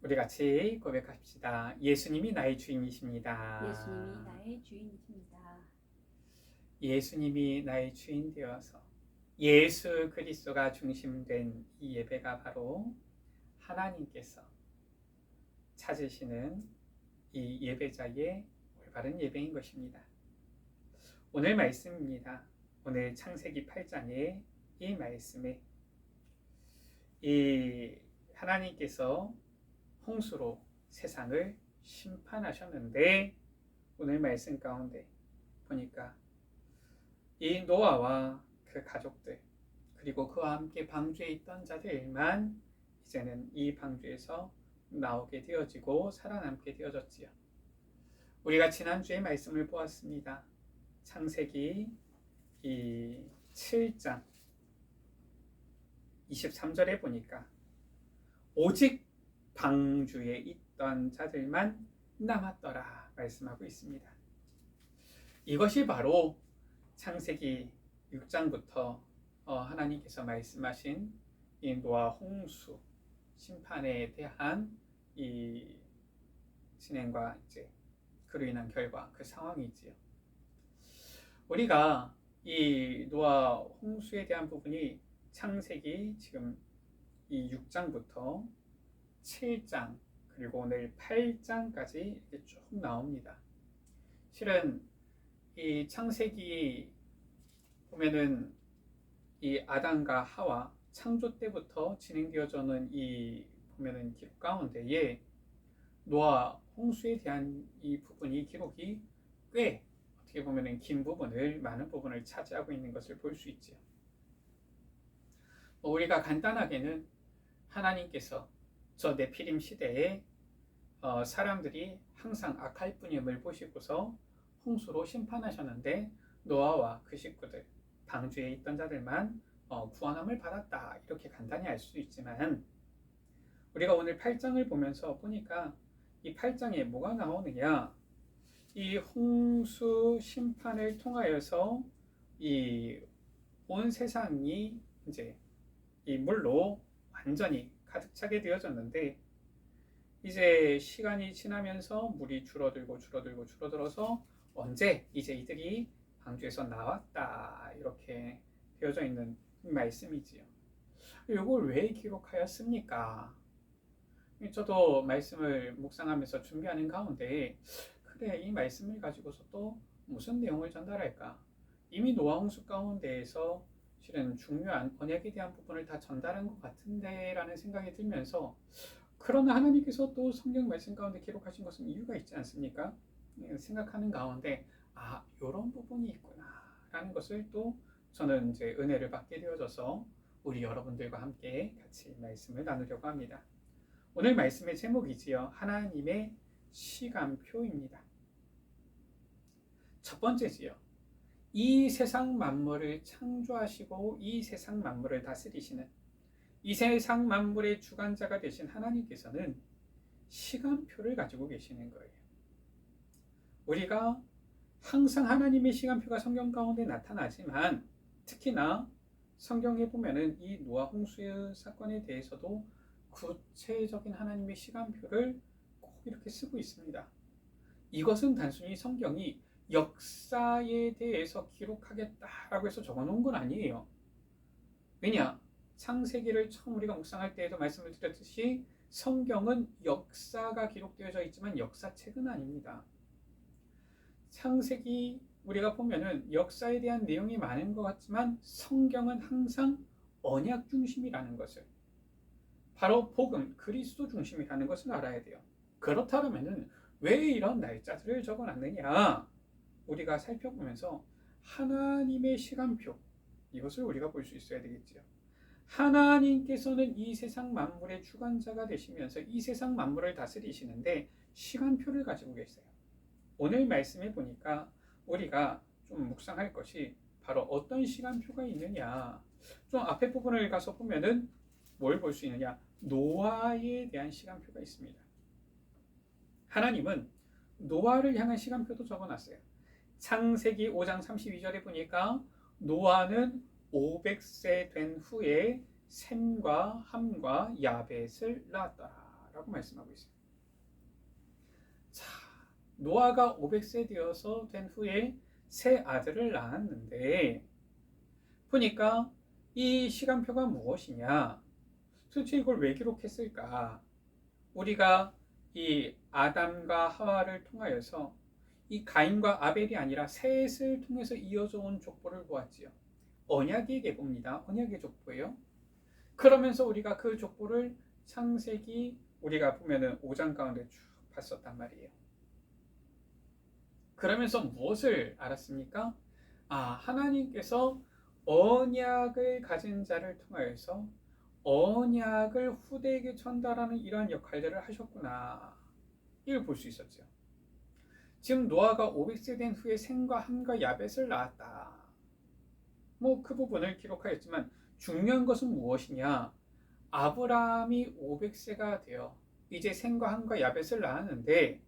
우리 같이 고백합시다. 예수님이 나의 주인이십니다. 예수님이 나의 주인이십니다. 예수님이 나의 주인 되어서 예수 그리스도가 중심된 이 예배가 바로 하나님께서 찾으시는 이 예배자의 올바른 예배인 것입니다. 오늘 말씀입니다. 오늘 창세기 8장의 이 말씀에 이 하나님께서 홍수로 세상을 심판하셨는데, 오늘 말씀 가운데 보니까 이 노아와 그 가족들, 그리고 그와 함께 방주에 있던 자들만 이제는 이 방주에서 나오게 되어지고 살아남게 되어졌지요. 우리가 지난주에 말씀을 보았습니다. 창세기 이 7장 23절에 보니까 오직 방주에 있던 자들만 남았더라 말씀하고 있습니다. 이것이 바로 창세기 6장부터 하나님께서 말씀하신 이 노아 홍수 심판에 대한 이 진행과 이제 그로 인한 결과, 그 상황이지요. 우리가 이 노아 홍수에 대한 부분이 창세기 지금 이 6장부터 7장 그리고 오늘 8장까지 이렇게 쭉 나옵니다. 실은 이 창세기 보면은 이 아담과 하와 창조 때부터 진행되어져는 이 보면은 기록 가운데에 노아 홍수에 대한 이 부분이 기록이 꽤 어떻게 보면은 긴 부분을, 많은 부분을 차지하고 있는 것을 볼 수 있지요. 우리가 간단하게는 하나님께서 저 네피림 시대에 사람들이 항상 악할 뿐임을 보시고서 홍수로 심판하셨는데 노아와 그 식구들, 방주에 있던 자들만 구원함을 받았다, 이렇게 간단히 알 수 있지만, 우리가 오늘 8장을 보면서 보니까 이 8장에 뭐가 나오느냐, 이 홍수 심판을 통하여서 이 온 세상이 이제 이 물로 완전히 가득 차게 되어졌는데, 이제 시간이 지나면서 물이 줄어들어서 언제 이제 이들이 방주에서 나왔다, 이렇게 되어져 있는 말씀이지요. 이걸 왜 기록하였습니까? 저도 말씀을 묵상하면서 준비하는 가운데, 그래, 이 말씀을 가지고서 또 무슨 내용을 전달할까? 이미 노아 홍수 가운데에서 실은 중요한 언약에 대한 부분을 다 전달한 것 같은데 라는 생각이 들면서, 그러나 하나님께서 또 성경 말씀 가운데 기록하신 것은 이유가 있지 않습니까? 생각하는 가운데 이런 부분이 있구나 라는 것을 또 저는 이제 은혜를 받게 되어져서 우리 여러분들과 함께 같이 말씀을 나누려고 합니다. 오늘 말씀의 제목이지요, 하나님의 시간표입니다. 첫 번째지요, 이 세상 만물을 창조하시고 이 세상 만물을 다스리시는, 이 세상 만물의 주관자가 되신 하나님께서는 시간표를 가지고 계시는 거예요. 우리가 항상 하나님의 시간표가 성경 가운데 나타나지만, 특히나 성경에 보면은 이 노아 홍수의 사건에 대해서도 구체적인 하나님의 시간표를 꼭 이렇게 쓰고 있습니다. 이것은 단순히 성경이 역사에 대해서 기록하겠다라고 해서 적어놓은 건 아니에요. 왜냐? 창세기를 처음 우리가 묵상할 때에도 말씀을 드렸듯이 성경은 역사가 기록되어져 있지만 역사책은 아닙니다. 창세기 우리가 보면은 역사에 대한 내용이 많은 것 같지만 성경은 항상 언약 중심이라는 것을, 바로 복음, 그리스도 중심이라는 것을 알아야 돼요. 그렇다면은 왜 이런 날짜들을 적어놨느냐, 우리가 살펴보면서 하나님의 시간표, 이것을 우리가 볼 수 있어야 되겠지요. 하나님께서는 이 세상 만물의 주관자가 되시면서 이 세상 만물을 다스리시는데 시간표를 가지고 계세요. 오늘 말씀해 보니까 우리가 좀 묵상할 것이 바로 어떤 시간표가 있느냐, 좀 앞에 부분을 가서 보면은 뭘 볼 수 있느냐, 노아에 대한 시간표가 있습니다. 하나님은 노아를 향한 시간표도 적어놨어요. 창세기 5장 32절에 보니까 노아는 500세 된 후에 셈과 함과 야벳을 낳았더라, 라고 말씀하고 있어요. 자, 노아가 500세 되어서 된 후에 세 아들을 낳았는데 보니까 이 시간표가 무엇이냐? 도대체 이걸 왜 기록했을까? 우리가 이 아담과 하와를 통하여서 이 가인과 아벨이 아니라 셋을 통해서 이어져 온 족보를 보았지요. 언약의 계보입니다. 언약의 족보예요. 그러면서 우리가 그 족보를 창세기 우리가 보면은 5장 가운데 쭉 봤었단 말이에요. 그러면서 무엇을 알았습니까? 하나님께서 언약을 가진 자를 통하여서 언약을 후대에게 전달하는 이러한 역할들을 하셨구나. 이걸 볼 수 있었죠. 지금 노아가 500세 된 후에 셈과 함과 야벳을 낳았다. 그 부분을 기록하였지만 중요한 것은 무엇이냐? 아브라함이 500세가 되어 이제 셈과 함과 야벳을 낳았는데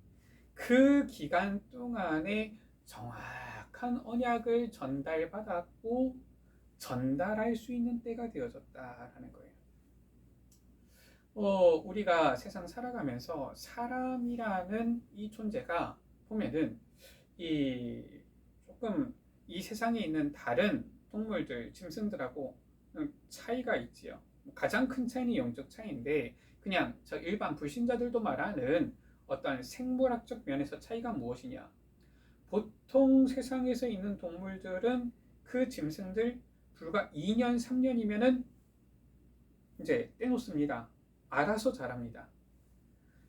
그 기간 동안에 정확한 언약을 전달받았고 전달할 수 있는 때가 되어졌다라는 거예요. 우리가 세상 살아가면서 사람이라는 이 존재가 보면은 조금 이 세상에 있는 다른 동물들, 짐승들하고 차이가 있지요. 가장 큰 차이는 영적 차이인데 그냥 저 일반 불신자들도 말하는 어떤 생물학적 면에서 차이가 무엇이냐? 보통 세상에서 있는 동물들은 그 짐승들 불과 2년, 3년이면은 이제 떼놓습니다. 알아서 자랍니다.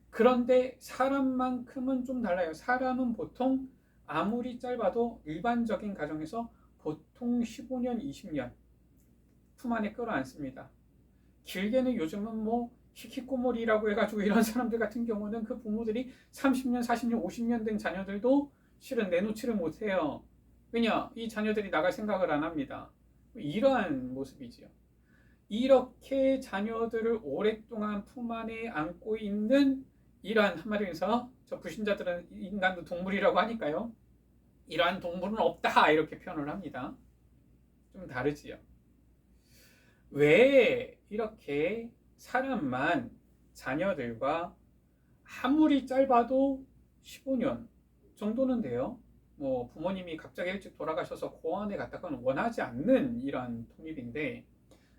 그런데 사람만큼은 좀 달라요. 사람은 보통 아무리 짧아도 일반적인 가정에서 보통 15년, 20년 품 안에 끌어안습니다. 길게는 요즘은 히키코모리라고 해가지고 이런 사람들 같은 경우는 그 부모들이 30년, 40년, 50년 된 자녀들도 실은 내놓지를 못해요. 왜냐? 이 자녀들이 나갈 생각을 안 합니다. 이러한 모습이지요. 이렇게 자녀들을 오랫동안 품 안에 안고 있는 이러한 한마디에서 저 불신자들은 인간도 동물이라고 하니까요. 이러한 동물은 없다 이렇게 표현을 합니다. 좀 다르지요. 왜 이렇게 사람만 자녀들과 아무리 짧아도 15년 정도는 돼요. 부모님이 갑자기 일찍 돌아가셔서 고아원에 갔다가는 원하지 않는 이러한 독립인데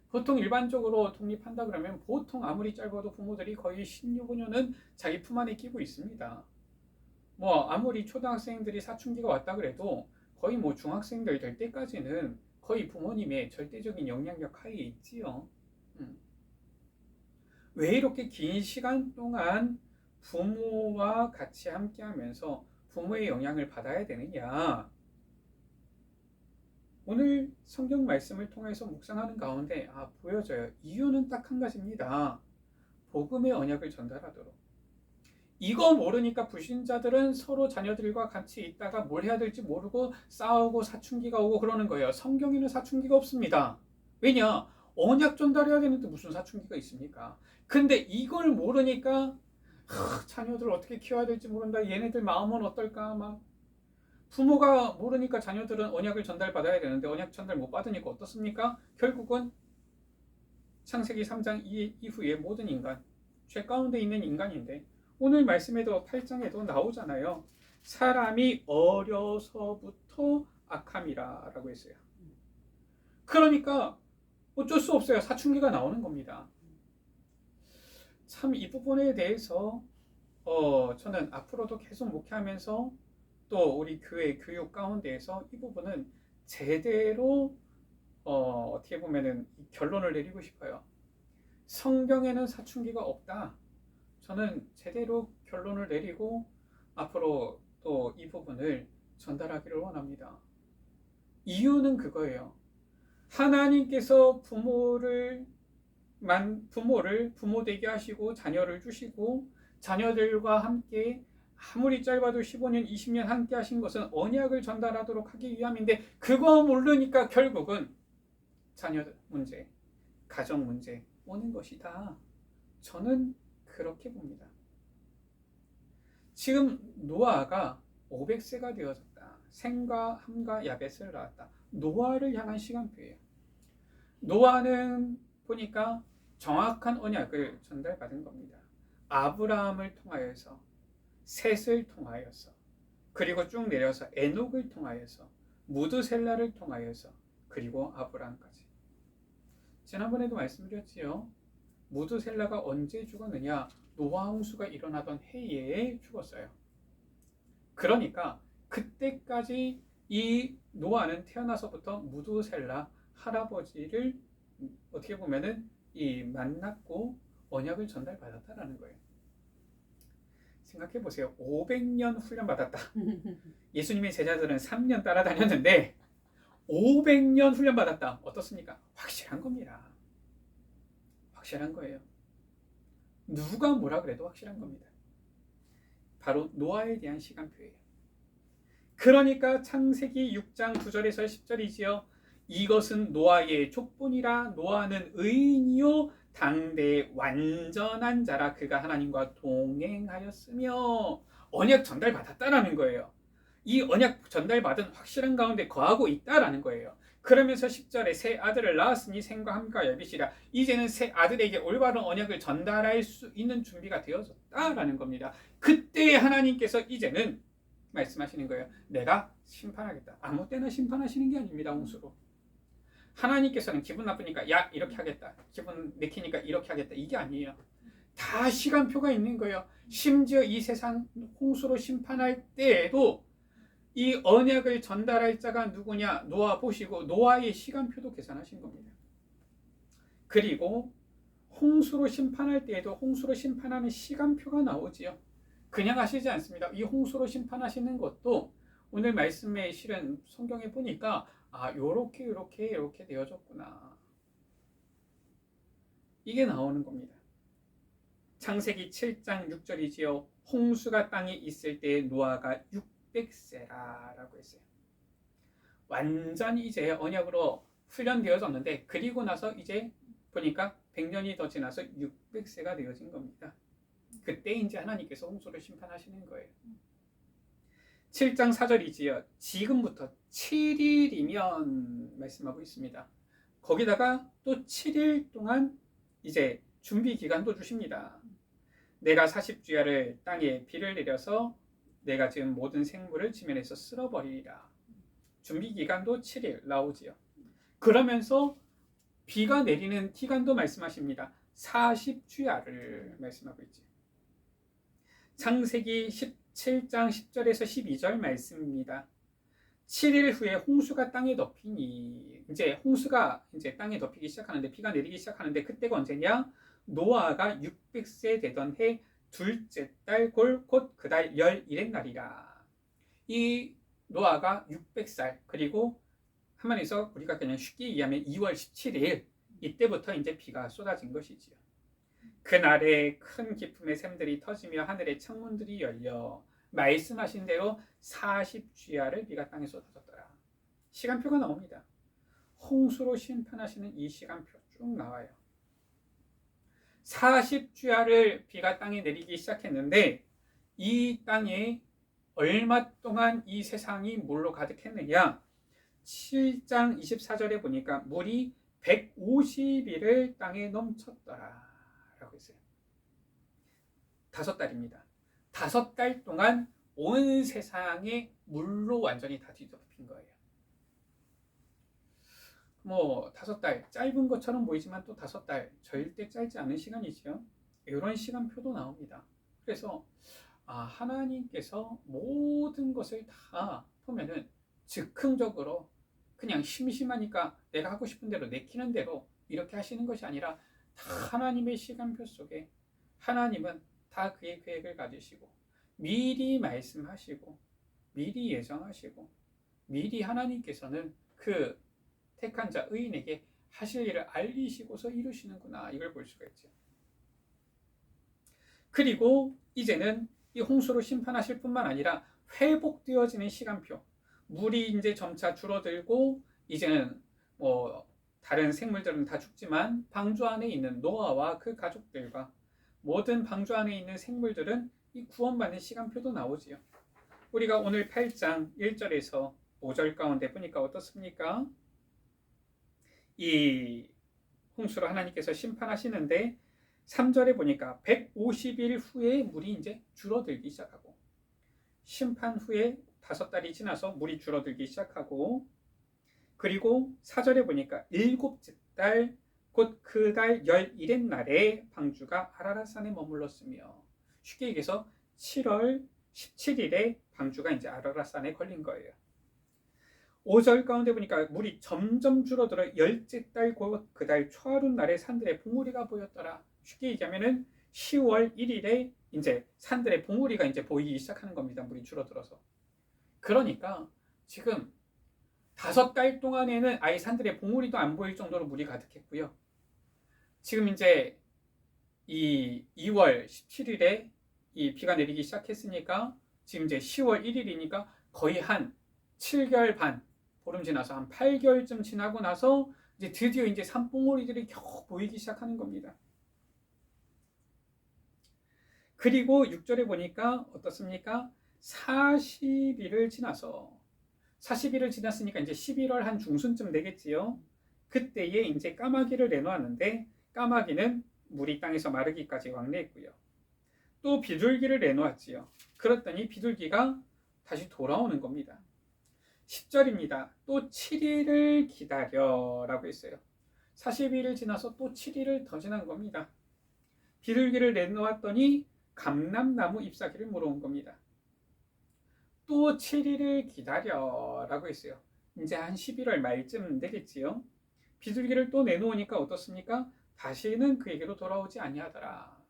보통 일반적으로 독립한다 그러면 보통 아무리 짧아도 부모들이 거의 16년은 자기 품 안에 끼고 있습니다. 아무리 초등학생들이 사춘기가 왔다 그래도 거의 중학생들 될 때까지는 거의 부모님의 절대적인 영향력 하에 있지요. 왜 이렇게 긴 시간 동안 부모와 같이 함께 하면서 부모의 영향을 받아야 되느냐? 오늘 성경 말씀을 통해서 묵상하는 가운데 보여져요. 이유는 딱 한 가지입니다. 복음의 언약을 전달하도록. 이거 모르니까 불신자들은 서로 자녀들과 같이 있다가 뭘 해야 될지 모르고 싸우고 사춘기가 오고 그러는 거예요. 성경에는 사춘기가 없습니다. 왜냐? 언약 전달해야 되는데 무슨 사춘기가 있습니까? 근데 이걸 모르니까 자녀들을 어떻게 키워야 될지 모른다. 얘네들 마음은 어떨까? 부모가 모르니까 자녀들은 언약을 전달받아야 되는데 언약 전달 못 받으니까 어떻습니까? 결국은 창세기 3장 이후에 모든 인간, 죄 가운데 있는 인간인데 오늘 말씀에도 8장에도 나오잖아요. 사람이 어려서부터 악함이라 라고 했어요. 그러니까 어쩔 수 없어요. 사춘기가 나오는 겁니다. 참 이 부분에 대해서 저는 앞으로도 계속 목회하면서 또 우리 교회 교육 가운데에서 이 부분은 제대로 어떻게 보면은 결론을 내리고 싶어요. 성경에는 사춘기가 없다. 저는 제대로 결론을 내리고 앞으로 또 이 부분을 전달하기를 원합니다. 이유는 그거예요. 하나님께서 부모를 부모 되게 하시고 자녀를 주시고 자녀들과 함께 아무리 짧아도 15년, 20년 함께 하신 것은 언약을 전달하도록 하기 위함인데 그거 모르니까 결국은 자녀 문제, 가정 문제 오는 것이다. 저는 그렇게 봅니다. 지금 노아가 500세가 되어졌다. 셈과 함과 야벳을 낳았다. 노아를 향한 시간표예요. 노아는 보니까 정확한 언약을 전달받은 겁니다. 아브라함을 통하여서, 셋을 통하여서, 그리고 쭉 내려서 에녹을 통하여서, 무드셀라를 통하여서, 그리고 아브라함까지. 지난번에도 말씀드렸지요. 무드셀라가 언제 죽었느냐? 노아 홍수가 일어나던 해에 죽었어요. 그러니까 그때까지 이 노아는 태어나서부터 무드셀라 할아버지를 어떻게 보면은 만났고 언약을 전달받았다라는 거예요. 생각해 보세요. 500년 훈련 받았다. 예수님의 제자들은 3년 따라다녔는데 500년 훈련 받았다. 어떻습니까? 확실한 겁니다. 확실한 거예요. 누가 뭐라 그래도 확실한 겁니다. 바로 노아에 대한 시간표예요. 그러니까 창세기 6장 9절에서 10절이지요. 이것은 노아의 족본이라. 노아는 의인이요 당대 완전한 자라. 그가 하나님과 동행하였으며. 언약 전달받았다라는 거예요. 이 언약 전달받은 확실한 가운데 거하고 있다라는 거예요. 그러면서 10절에 새 아들을 낳았으니 셈과 함과 여빗이라. 이제는 새 아들에게 올바른 언약을 전달할 수 있는 준비가 되어졌다라는 겁니다. 그때 하나님께서 이제는 말씀하시는 거예요. 내가 심판하겠다. 아무 때나 심판하시는 게 아닙니다. 홍수로. 하나님께서는 기분 나쁘니까 야 이렇게 하겠다. 기분 내키니까 이렇게 하겠다. 이게 아니에요. 다 시간표가 있는 거예요. 심지어 이 세상 홍수로 심판할 때에도 이 언약을 전달할 자가 누구냐? 노아 보시고 노아의 시간표도 계산하신 겁니다. 그리고 홍수로 심판할 때에도 홍수로 심판하는 시간표가 나오지요. 그냥 하시지 않습니다. 이 홍수로 심판하시는 것도 오늘 말씀에 실은 성경에 보니까 요렇게 되어졌구나. 이게 나오는 겁니다. 창세기 7장 6절이지요. 홍수가 땅에 있을 때 노아가 600세라라고 했어요. 완전히 이제 언약으로 훈련되어졌는데 그리고 나서 이제 보니까 100년이 더 지나서 600세가 되어진 겁니다. 그때 이제 하나님께서 홍수를 심판하시는 거예요. 7장 4절이지요. 지금부터 7일이면 말씀하고 있습니다. 거기다가 또 7일 동안 이제 준비 기간도 주십니다. 내가 40주야를 땅에 비를 내려서 내가 지은 모든 생물을 지면에서 쓸어버리리라. 준비 기간도 7일 나오지요. 그러면서 비가 내리는 기간도 말씀하십니다. 40주야를 말씀하고 있지. 창세기 17장 10절에서 12절 말씀입니다. 7일 후에 홍수가 땅에 덮이니. 이제 홍수가 이제 땅에 덮이기 시작하는데 비가 내리기 시작하는데 그때가 언제냐? 노아가 600세 되던 해 둘째 달 곧 그 달 11의 날이라. 이 노아가 600살 그리고 한마디에서 우리가 그냥 쉽게 이해하면 2월 17일 이때부터 이제 비가 쏟아진 것이지요. 그날에 큰 기쁨의 샘들이 터지며 하늘의 창문들이 열려 말씀하신 대로 40주야를 비가 땅에 쏟아졌더라. 시간표가 나옵니다. 홍수로 심판하시는 이 시간표 쭉 나와요. 40주야를 비가 땅에 내리기 시작했는데 이 땅에 얼마 동안 이 세상이 물로 가득했느냐? 7장 24절에 보니까 물이 150일을 땅에 넘쳤더라 라고 했어요. 5달입니다. 5달 동안 온 세상에 물로 완전히 다 뒤덮인 거예요. 5달 짧은 것처럼 보이지만 또 5달 절대 짧지 않은 시간이지요. 이런 시간표도 나옵니다. 그래서 하나님께서 모든 것을 다 보면은 즉흥적으로 그냥 심심하니까 내가 하고 싶은 대로 내키는 대로 이렇게 하시는 것이 아니라 다 하나님의 시간표 속에 하나님은 다 그의 계획을 가지시고 미리 말씀하시고 미리 예정하시고 미리 하나님께서는 그 택한 자 의인에게 하실 일을 알리시고서 이루시는구나, 이걸 볼 수가 있죠. 그리고 이제는 이 홍수로 심판하실 뿐만 아니라 회복되어지는 시간표, 물이 이제 점차 줄어들고 이제는 다른 생물들은 다 죽지만 방주 안에 있는 노아와 그 가족들과 모든 방주 안에 있는 생물들은 이 구원받는 시간표도 나오지요. 우리가 오늘 8장 1절에서 5절 가운데 보니까 어떻습니까? 이 홍수로 하나님께서 심판하시는데 3절에 보니까 150일 후에 물이 이제 줄어들기 시작하고, 심판 후에 5달이 지나서 물이 줄어들기 시작하고, 그리고 4절에 보니까 7째 달 곧 그 달 11의 날에 방주가 아라랏산에 머물렀으며, 쉽게 얘기해서 7월 17일에 방주가 이제 아라랏산에 걸린 거예요. 5절 가운데 보니까 물이 점점 줄어들어 10째 달 곧 그 달 초하룻 날에 산들의 봉우리가 보였더라. 쉽게 얘기하면은 10월 1일에 이제 산들의 봉우리가 이제 보이기 시작하는 겁니다. 물이 줄어들어서. 그러니까 지금 5달 동안에는 아예 산들의 봉우리도 안 보일 정도로 물이 가득했고요. 지금 이제 이 2월 17일에 이 비가 내리기 시작했으니까 지금 이제 10월 1일이니까 거의 한 7개월 반, 보름 지나서 한 8개월쯤 지나고 나서 이제 드디어 이제 산봉우리들이 겨우 보이기 시작하는 겁니다. 그리고 6절에 보니까 어떻습니까? 40일을 지나서 40일을 지났으니까 이제 11월 한 중순쯤 되겠지요. 그때에 이제 까마귀를 내놓았는데, 까마귀는 물이 땅에서 마르기까지 왕래했고요. 또 비둘기를 내놓았지요. 그랬더니 비둘기가 다시 돌아오는 겁니다. 10절입니다. 또 7일을 기다려라고 했어요. 40일을 지나서 또 7일을 더 지난 겁니다. 비둘기를 내놓았더니 감람나무 잎사귀를 물어온 겁니다. 또 7일을 기다려라고 했어요. 이제 한 11월 말쯤 되겠지요. 비둘기를 또 내놓으니까 어떻습니까? 다시는 그에게로 돌아오지 아니하더라.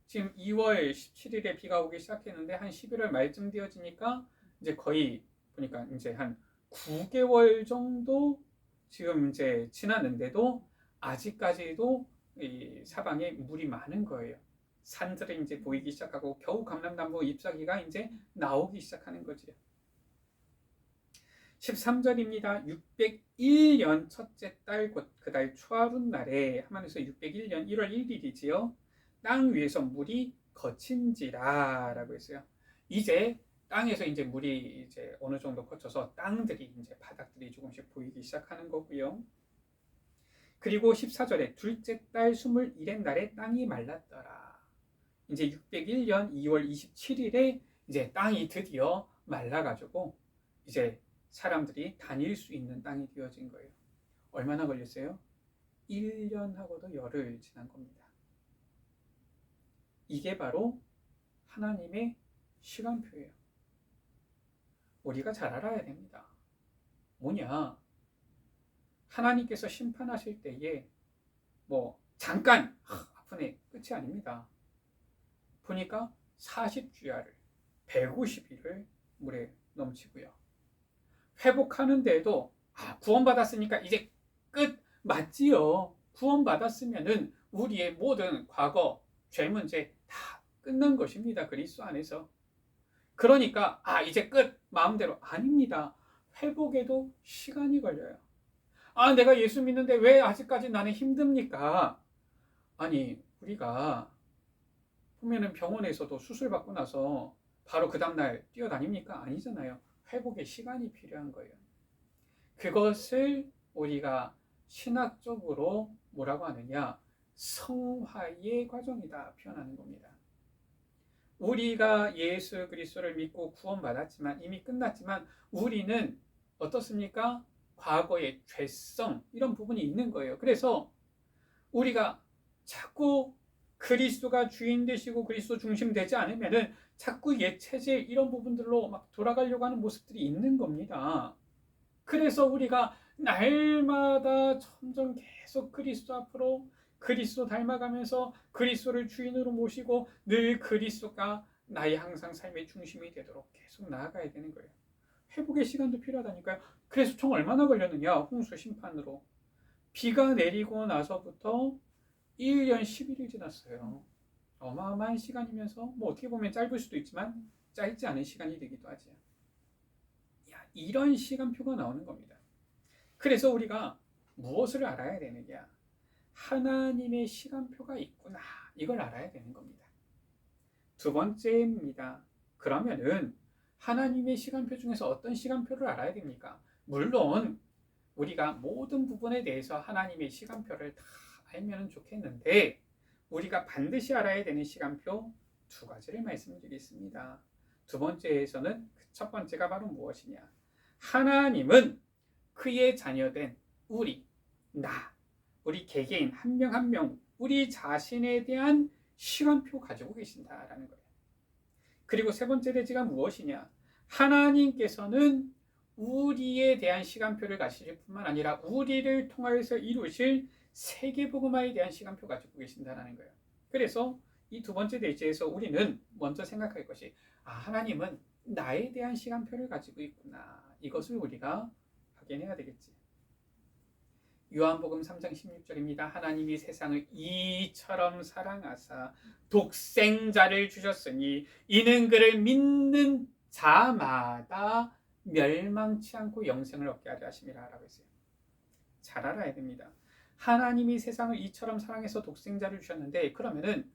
지금 2월 17일에 비가 오기 시작했는데 한 11월 말쯤 되어지니까 이제 거의 보니까 이제 한 9개월 정도 지금 이제 지났는데도 아직까지도 이 사방에 물이 많은 거예요. 산들이 이제 보이기 시작하고 겨우 감람나무 잎사귀가 이제 나오기 시작하는 거지요. 13절입니다. 601년 첫째 달 곧 그 달 초하룻 날에 하만에서 601년 1월 1일이지요. 땅 위에서 물이 거친지라라고 했어요. 이제 땅에서 이제 물이 이제 어느 정도 거쳐서 땅들이 이제 바닥들이 조금씩 보이기 시작하는 거고요. 그리고 14절에 둘째 달 21의 날에 땅이 말랐더라. 이제 601년 2월 27일에 이제 땅이 드디어 말라가지고 이제 사람들이 다닐 수 있는 땅이 되어진 거예요. 얼마나 걸렸어요? 1년하고도 열흘 지난 겁니다. 이게 바로 하나님의 시간표예요. 우리가 잘 알아야 됩니다. 뭐냐? 하나님께서 심판하실 때에 뭐 잠깐 아프네 끝이 아닙니다. 보니까 40주야를 150일을 물에 넘치고요. 회복하는데도 구원받았으니까 이제 끝 맞지요. 구원받았으면은 우리의 모든 과거 죄 문제 다 끝난 것입니다. 그리스도 안에서. 그러니까 이제 끝 마음대로 아닙니다. 회복에도 시간이 걸려요. 내가 예수 믿는데 왜 아직까지 나는 힘듭니까? 아니 우리가 보면은 병원에서도 수술 받고 나서 바로 그 다음날 뛰어다닙니까? 아니잖아요. 회복의 시간이 필요한 거예요. 그것을 우리가 신학적으로 뭐라고 하느냐? 성화의 과정이다 표현하는 겁니다. 우리가 예수 그리스도를 믿고 구원받았지만 이미 끝났지만 우리는 어떻습니까? 과거의 죄성 이런 부분이 있는 거예요. 그래서 우리가 자꾸 그리스도가 주인 되시고 그리스도 중심 되지 않으면은 자꾸 옛 체질 이런 부분들로 막 돌아가려고 하는 모습들이 있는 겁니다. 그래서 우리가 날마다 점점 계속 그리스도 앞으로 그리스도 닮아가면서 그리스도를 주인으로 모시고 늘 그리스도가 나의 항상 삶의 중심이 되도록 계속 나아가야 되는 거예요. 회복의 시간도 필요하다니까요. 그래서 총 얼마나 걸렸느냐? 홍수 심판으로 비가 내리고 나서부터 1년 11일 지났어요. 어마어마한 시간이면서 뭐 어떻게 보면 짧을 수도 있지만 짧지 않은 시간이 되기도 하죠. 이런 시간표가 나오는 겁니다. 그래서 우리가 무엇을 알아야 되느냐? 하나님의 시간표가 있구나. 이걸 알아야 되는 겁니다. 두 번째입니다. 그러면은 하나님의 시간표 중에서 어떤 시간표를 알아야 됩니까? 물론 우리가 모든 부분에 대해서 하나님의 시간표를 다 알면 좋겠는데 우리가 반드시 알아야 되는 시간표 두 가지를 말씀드리겠습니다. 두 번째에서는 첫 번째가 바로 무엇이냐? 하나님은 그의 자녀된 우리, 우리 개개인 한 명 한 명 우리 자신에 대한 시간표 가지고 계신다라는 거예요. 그리고 세 번째 대지가 무엇이냐? 하나님께서는 우리에 대한 시간표를 가지실 뿐만 아니라 우리를 통하여서 이루실 세계복음화에 대한 시간표 가지고 계신다는 거예요. 그래서 이 두 번째 대지에서 우리는 먼저 생각할 것이 하나님은 나에 대한 시간표를 가지고 있구나. 이것을 우리가 확인해야 되겠지. 요한복음 3장 16절입니다. 하나님이 세상을 이처럼 사랑하사 독생자를 주셨으니 이는 그를 믿는 자마다 멸망치 않고 영생을 얻게 하려 하심이라 라고 했어요. 잘 알아야 됩니다. 하나님이 세상을 이처럼 사랑해서 독생자를 주셨는데 그러면은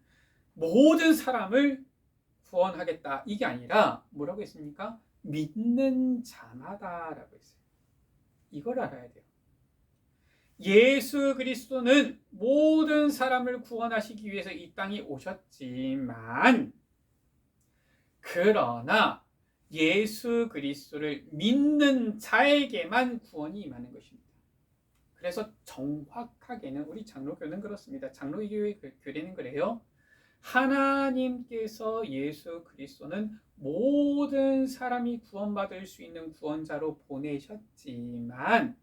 모든 사람을 구원하겠다 이게 아니라 뭐라고 했습니까? 믿는 자마다 라고 했어요. 이걸 알아야 돼요. 예수 그리스도는 모든 사람을 구원하시기 위해서 이 땅에 오셨지만 그러나 예수 그리스도를 믿는 자에게만 구원이 임하는 것입니다. 그래서 정확하게는 우리 장로교는 그렇습니다. 장로교회 교리는 그래요. 하나님께서 예수 그리스도는 모든 사람이 구원받을 수 있는 구원자로 보내셨지만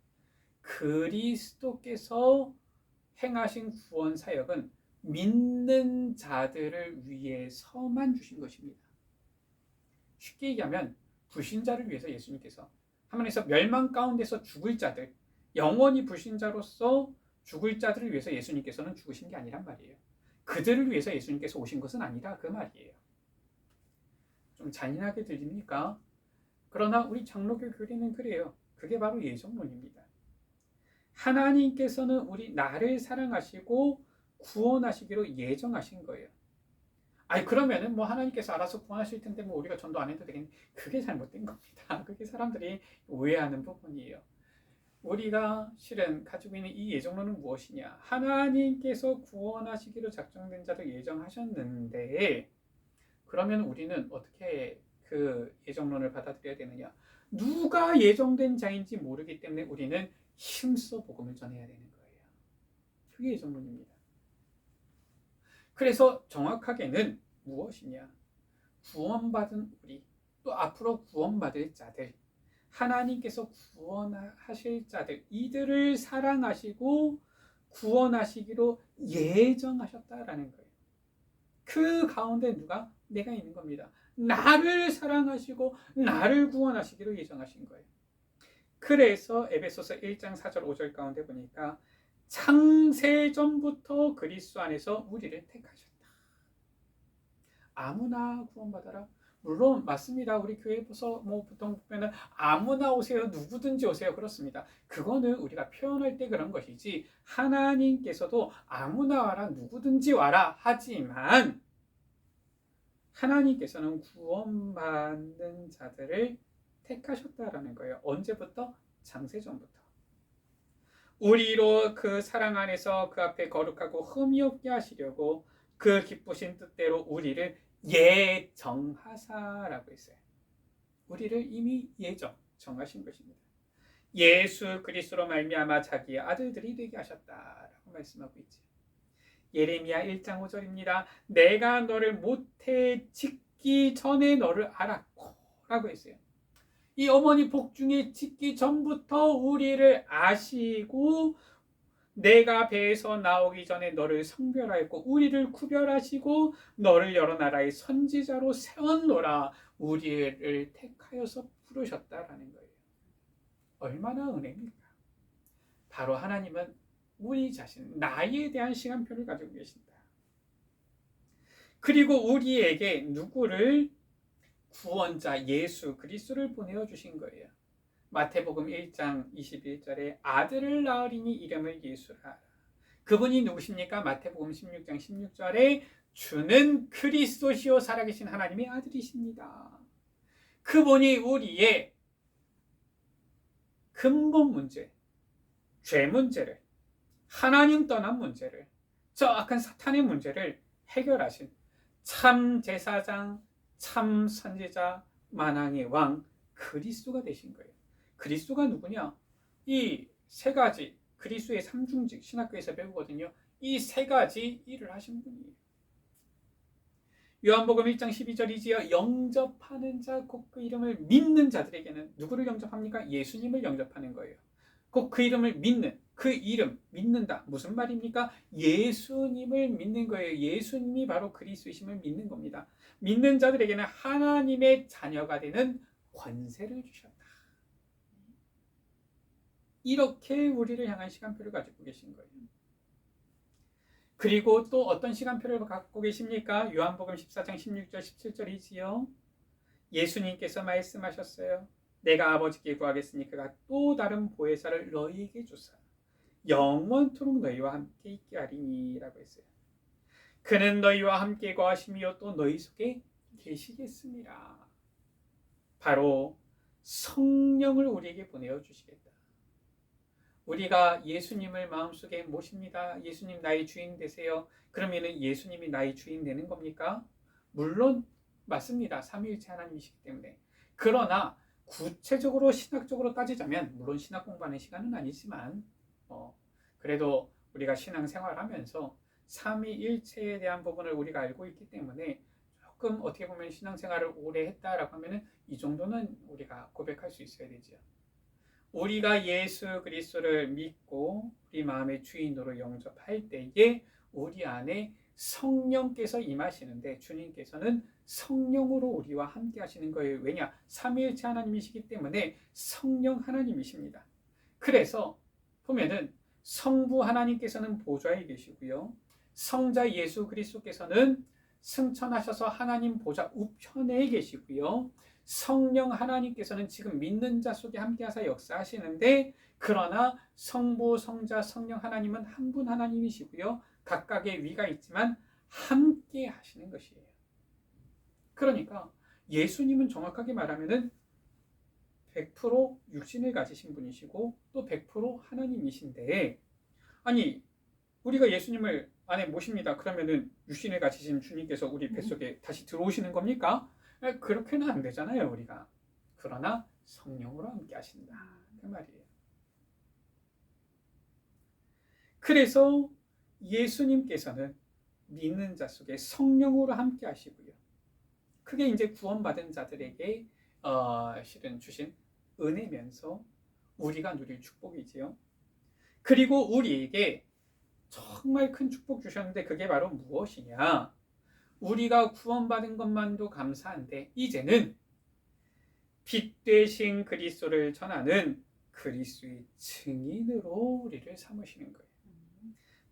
그리스도께서 행하신 구원 사역은 믿는 자들을 위해서만 주신 것입니다. 쉽게 얘기하면 불신자를 위해서 예수님께서 하나님께서 멸망 가운데서 죽을 자들, 영원히 불신자로서 죽을 자들을 위해서 예수님께서는 죽으신 게 아니란 말이에요. 그들을 위해서 예수님께서 오신 것은 아니라 그 말이에요. 좀 잔인하게 들립니까? 그러나 우리 장로교 교리는 그래요. 그게 바로 예정론입니다. 하나님께서는 나를 사랑하시고 구원하시기로 예정하신 거예요. 그러면은 하나님께서 알아서 구원하실 텐데 우리가 전도 안 해도 되겠네. 그게 잘못된 겁니다. 그게 사람들이 오해하는 부분이에요. 우리가 실은 가지고 있는 이 예정론은 무엇이냐? 하나님께서 구원하시기로 작정된 자를 예정하셨는데 그러면 우리는 어떻게 그 예정론을 받아들여야 되느냐? 누가 예정된 자인지 모르기 때문에 우리는 힘써 복음을 전해야 되는 거예요. 그게 예정론입니다. 그래서 정확하게는 무엇이냐? 구원받은 우리, 또 앞으로 구원받을 자들, 하나님께서 구원하실 자들, 이들을 사랑하시고 구원하시기로 예정하셨다라는 거예요. 그 가운데 누가? 내가 있는 겁니다. 나를 사랑하시고 나를 구원하시기로 예정하신 거예요. 그래서 에베소서 1장 4절 5절 가운데 보니까 창세전부터 그리스도 안에서 우리를 택하셨다. 아무나 구원받아라. 물론 맞습니다. 우리 교회에서 보통 보면은 아무나 오세요, 누구든지 오세요 그렇습니다. 그거는 우리가 표현할 때 그런 것이지 하나님께서도 아무나 와라, 누구든지 와라 하지만 하나님께서는 구원받는 자들을 택하셨다라는 거예요. 언제부터? 창세전부터. 우리로 그 사랑 안에서 그 앞에 거룩하고 흠이 없게 하시려고 그 기쁘신 뜻대로 우리를 예정하사라고 했어요. 우리를 이미 정하신 것입니다. 예수 그리스도로 말미암아 자기의 아들들이 되게 하셨다라고 말씀하고 있죠. 예레미야 1장 5절입니다. 내가 너를 모태에 짓기 전에 너를 알았고 라고 했어요. 이 어머니 복중에 짓기 전부터 우리를 아시고 내가 배에서 나오기 전에 너를 성별하였고 우리를 구별하시고 너를 여러 나라의 선지자로 세웠노라. 우리를 택하여서 부르셨다라는 거예요. 얼마나 은혜입니까? 바로 하나님은 우리 자신, 나에 대한 시간표를 가지고 계신다. 그리고 우리에게 누구를? 구원자 예수 그리스도를 보내어 주신 거예요. 마태복음 1장 21절에 아들을 낳으리니 이름을 예수라. 그분이 누구십니까? 마태복음 16장 16절에 주는 그리스도시요 살아계신 하나님의 아들이십니다. 그분이 우리의 근본 문제, 죄 문제를 하나님 떠난 문제를, 저 악한 사탄의 문제를 해결하신 참 제사장, 참 선지자, 만왕의 왕 그리스도가 되신 거예요. 그리스도가 누구냐? 이 세 가지 그리스도의 삼중직 신학교에서 배우거든요. 이 세 가지 일을 하신 분이에요. 요한복음 1장 12절이지요. 영접하는 자 곧 그 이름을 믿는 자들에게는 누구를 영접합니까? 예수님을 영접하는 거예요. 꼭 그 이름을 믿는, 그 이름 믿는다. 무슨 말입니까? 예수님을 믿는 거예요. 예수님이 바로 그리스도이심을 믿는 겁니다. 믿는 자들에게는 하나님의 자녀가 되는 권세를 주셨다. 이렇게 우리를 향한 시간표를 가지고 계신 거예요. 그리고 또 어떤 시간표를 갖고 계십니까? 요한복음 14장 16절 17절이지요. 예수님께서 말씀하셨어요. 내가 아버지께 구하겠으니 그가 또 다른 보혜사를 너희에게 주사 영원토록 너희와 함께 있게 하리니 라고 했어요. 그는 너희와 함께 거하시며 또 너희 속에 계시겠습니다. 바로 성령을 우리에게 보내어 주시겠다. 우리가 예수님을 마음속에 모십니다. 예수님 나의 주인 되세요. 그러면 예수님이 나의 주인 되는 겁니까? 물론 맞습니다. 삼위일체 하나님이시기 때문에. 그러나 구체적으로 신학적으로 따지자면 물론 신학 공부하는 시간은 아니지만 그래도 우리가 신앙생활하면서 삼위일체에 대한 부분을 우리가 알고 있기 때문에 조금 어떻게 보면 신앙생활을 오래 했다라고 하면 이 정도는 우리가 고백할 수 있어야 되죠. 우리가 예수 그리스도를 믿고 우리 마음의 주인으로 영접할 때에 우리 안에 성령께서 임하시는데 주님께서는 성령으로 우리와 함께 하시는 거예요. 왜냐? 삼위일체 하나님이시기 때문에 성령 하나님이십니다. 그래서 보면은 성부 하나님께서는 보좌에 계시고요. 성자 예수 그리스도께서는 승천하셔서 하나님 보좌 우편에 계시고요. 성령 하나님께서는 지금 믿는 자 속에 함께하사 역사하시는데 그러나 성부, 성자, 성령 하나님은 한 분 하나님이시고요. 각각의 위가 있지만 함께 하시는 것이에요. 그러니까 예수님은 정확하게 말하면은 100% 육신을 가지신 분이시고 또 100% 하나님이신데 아니 우리가 예수님을 안에 모십니다. 그러면은 육신을 가지신 주님께서 우리 뱃속에 다시 들어오시는 겁니까? 그렇게는 안 되잖아요, 우리가. 그러나 성령으로 함께 하신다. 그 말이에요. 그래서 예수님께서는 믿는 자 속에 성령으로 함께 하시고요. 그게 이제 구원받은 자들에게 실은 주신 은혜면서 우리가 누릴 축복이지요. 그리고 우리에게 정말 큰 축복 주셨는데 그게 바로 무엇이냐? 우리가 구원받은 것만도 감사한데 이제는 빛 되신 그리스도를 전하는 그리스도의 증인으로 우리를 삼으시는 거예요.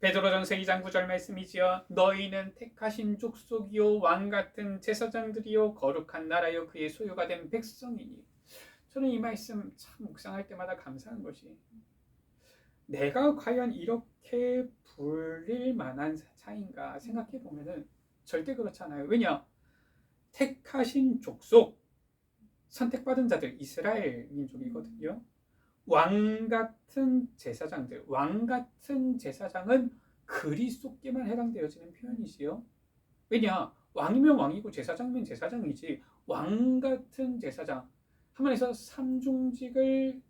베드로전서 2장 9절 말씀이지요. 너희는 택하신 족속이요 왕같은 제사장들이요 거룩한 나라요 그의 소유가 된 백성이니. 저는 이 말씀 참 묵상할 때마다 감사한 것이 내가 과연 이렇게 불릴 만한 자인가 생각해 보면은 절대 그렇지 않아요. 왜냐? 택하신 족속, 선택받은 자들 이스라엘 민족이거든요. 왕같은 제사장들, 왕같은 제사장은 그리스도께만 해당되어지는 표현이지요. 왜냐? 왕이면 왕이고 제사장이면 제사장이지 왕같은 제사장, 한마디에서 삼중직을